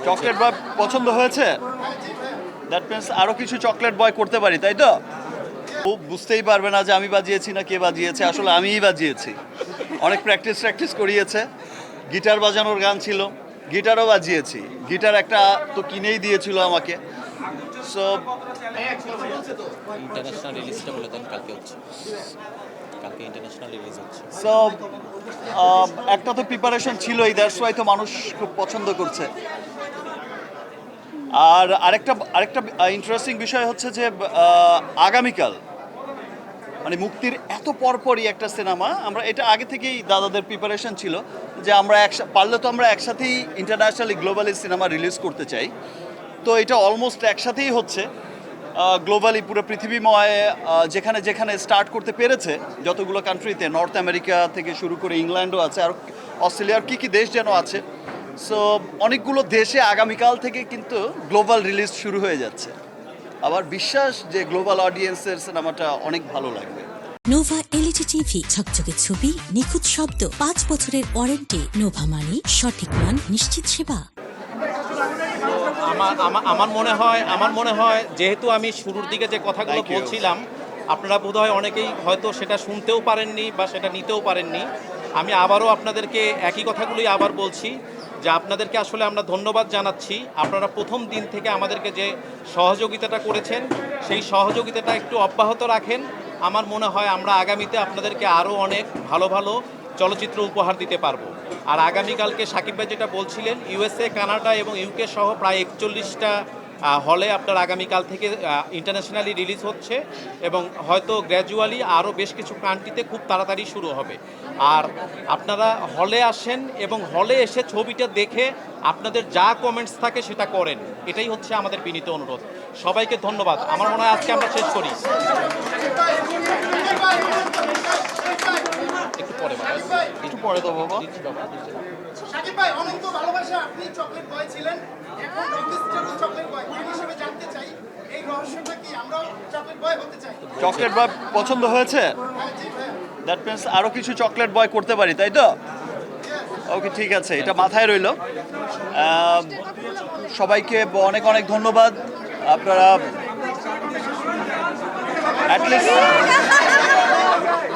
Chocolate boy পছন্দ হয়েছে? That means আরও কিছু চকলেট বয় করতে পারি, তাই তো? ও বুঝতেই পারবে না যে আমি বাজিয়েছি না কে বাজিয়েছে, আসলে আমিই বাজিয়েছি। অনেক প্র্যাকটিস করিয়েছে। গিটার বাজানোর গান ছিল, গিটারও বাজিয়েছি। গিটার একটা তো কিনেই দিয়েছিল আমাকে। সো ইন্টারন্যাশনাল রিলিজটা বলে দেন কালকে হচ্ছে, কালকে ইন্টারন্যাশনাল রিলিজ হচ্ছে। সো একটা তো প্রিপারেশন ছিলই, দ্যাটস ওয়াই তো মানুষ খুব পছন্দ করছে। আর আরেকটা ইন্টারেস্টিং বিষয় হচ্ছে যে আগামীকাল মানে মুক্তির এত পরপরই একটা সিনেমা, আমরা এটা আগে থেকেই দাদাদের প্রিপারেশন ছিল যে আমরা পারলে তো আমরা একসাথেই ইন্টারন্যাশনালি গ্লোবালি সিনেমা রিলিজ করতে চাই। তো এটা অলমোস্ট একসাথেই হচ্ছে গ্লোবালি পুরো পৃথিবীময় যেখানে যেখানে স্টার্ট করতে পেরেছে যতগুলো কান্ট্রিতে, নর্থ আমেরিকা থেকে শুরু করে ইংল্যান্ডও আছে, আর অস্ট্রেলিয়ার কী দেশ যেন আছে। সো অনেকগুলো দেশে আগামীকাল থেকে কিন্তু গ্লোবাল রিলিজ শুরু হয়ে যাচ্ছে। আবার বিশ্বাস যে গ্লোবাল অডিয়েন্সের সিনেমাটা অনেক ভালো লাগবে। নোভা এলইডি টিভি, ঝকঝকে ছবি, নিখুঁত শব্দ, 5 বছরের ওয়ারেন্টি। নোভা মানি সঠিক মান, নিশ্চিত সেবা। আমার মনে হয় যেহেতু আমি শুরুর দিকে যে কথাগুলো Thank you. বলছিলাম, আপনারা বোধহয় অনেকেই হয়তো সেটা শুনতেও পারেননি বা সেটা নিতেও পারেননি। আমি আবারও আপনাদেরকে একই কথাগুলোই আবার বলছি যে আপনাদেরকে আসলে আমরা ধন্যবাদ জানাচ্ছি। আপনারা প্রথম দিন থেকে আমাদেরকে যে সহযোগিতাটা করেছেন সেই সহযোগিতাটা একটু অব্যাহত রাখেন। আমার মনে হয় আমরা আগামীতে আপনাদেরকে আরও অনেক ভালো ভালো চলচ্চিত্র উপহার দিতে পারবো। আর আগামীকালকে সাকিব ভাই যেটা বলছিলেন, ইউএসএ, কানাডা এবং ইউকে সহ প্রায় 41টা হলে আপনার আগামীকাল থেকে ইন্টারন্যাশনালি রিলিজ হচ্ছে এবং হয়তো গ্র্যাজুয়ালি আরও বেশ কিছু কান্ট্রিতে খুব তাড়াতাড়ি শুরু হবে। আর আপনারা হলে আসেন এবং হলে এসে ছবিটা দেখে আপনাদের যা কমেন্টস থাকে সেটা করেন, এটাই হচ্ছে আমাদের বিনীত অনুরোধ। সবাইকে ধন্যবাদ। আমার মনে হয় আজকে আমরা শেষ করি। একটু পরে তো বাবা। সাকিব ভাই, অনেক তো ভালোবাসা, আপনি চকলেট বয় ছিলেন, এখন রকিস্টারও চকলেট বয়। এই হিসেবে জানতে চাই এই রহস্যটা কি, আমরাও চকলেট বয় হতে চাই। চকলেট বয় পছন্দ হয়েছে? দ্যাট মিনস আরও কিছু চকলেট বয় করতে পারি, তাই তো? ওকে, ঠিক আছে, এটা মাথায় রইল। সবাইকে অনেক অনেক ধন্যবাদ। আপনারা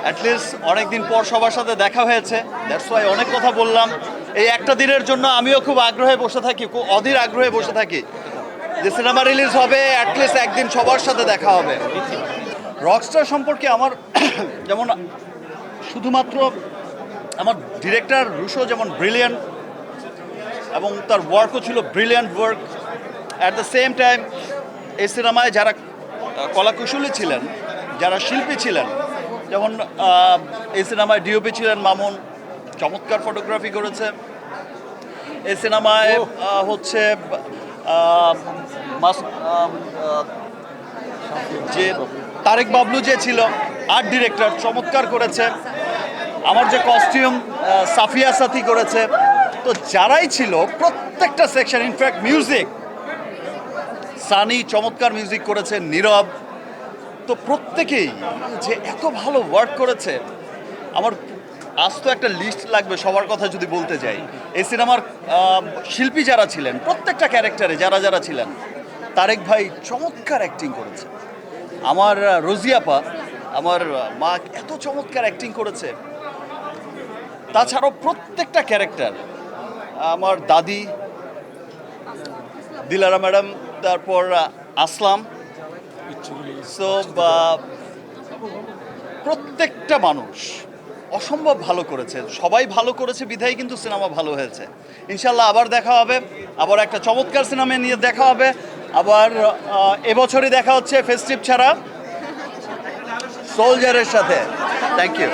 অ্যাটলিস্ট অনেকদিন পর সবার সাথে দেখা হয়েছে, দ্যাটস ওয়াই অনেক কথা বললাম। এই একটা দিনের জন্য আমিও খুব আগ্রহে বসে থাকি, খুব অধীর আগ্রহে বসে থাকি যে সিনেমা রিলিজ হবে, অ্যাটলিস্ট একদিন সবার সাথে দেখা হবে। রকস্টার সম্পর্কে আমার যেমন শুধুমাত্র আমার ডিরেক্টর রুশো যেমন ব্রিলিয়ান্ট এবং তার ওয়ার্কও ছিল brilliant work, at the same time এই সিনেমায় যারা কলাকুশলী ছিলেন, যারা শিল্পী ছিলেন, যেমন এই সিনেমায় ডিওপি ছিলেন মামুন, চমৎকার ফটোগ্রাফি করেছে। এই সিনেমায় হচ্ছে যে তারেক বাবলু যে ছিল আর্ট ডিরেক্টর, চমৎকার করেছে। আমার যে কস্টিউম সাফিয়া সাথী করেছে। তো যারাই ছিল প্রত্যেকটা সেকশন, ইনফ্যাক্ট মিউজিক, সানি চমৎকার মিউজিক করেছে, নীরব, তো প্রত্যেকেই যে এত ভালো ওয়ার্ক করেছে। আমার আজ তো একটা লিস্ট লাগবে সবার কথা যদি বলতে যাই। এই সিনেমার শিল্পী যারা ছিলেন, প্রত্যেকটা ক্যারেক্টারে যারা যারা ছিলেন, তারেক ভাই চমৎকার অ্যাক্টিং করেছে। আমার রোজিয়াপা, আমার মা এত চমৎকার অ্যাক্টিং করেছে। তাছাড়াও প্রত্যেকটা ক্যারেক্টার, আমার দাদি দিলারা ম্যাডাম, তারপর আসলাম, সো প্রত্যেকটা মানুষ অসম্ভব ভালো করেছে। সবাই ভালো করেছে বিধায় কিন্তু সিনেমা ভালো হয়েছে। ইনশাল্লাহ আবার দেখা হবে, আবার একটা চমৎকার সিনেমা নিয়ে দেখা হবে। আবার এবছরই দেখা হচ্ছে ফেস্টিভ ছাড়া সোলজারের সাথে। Thank you.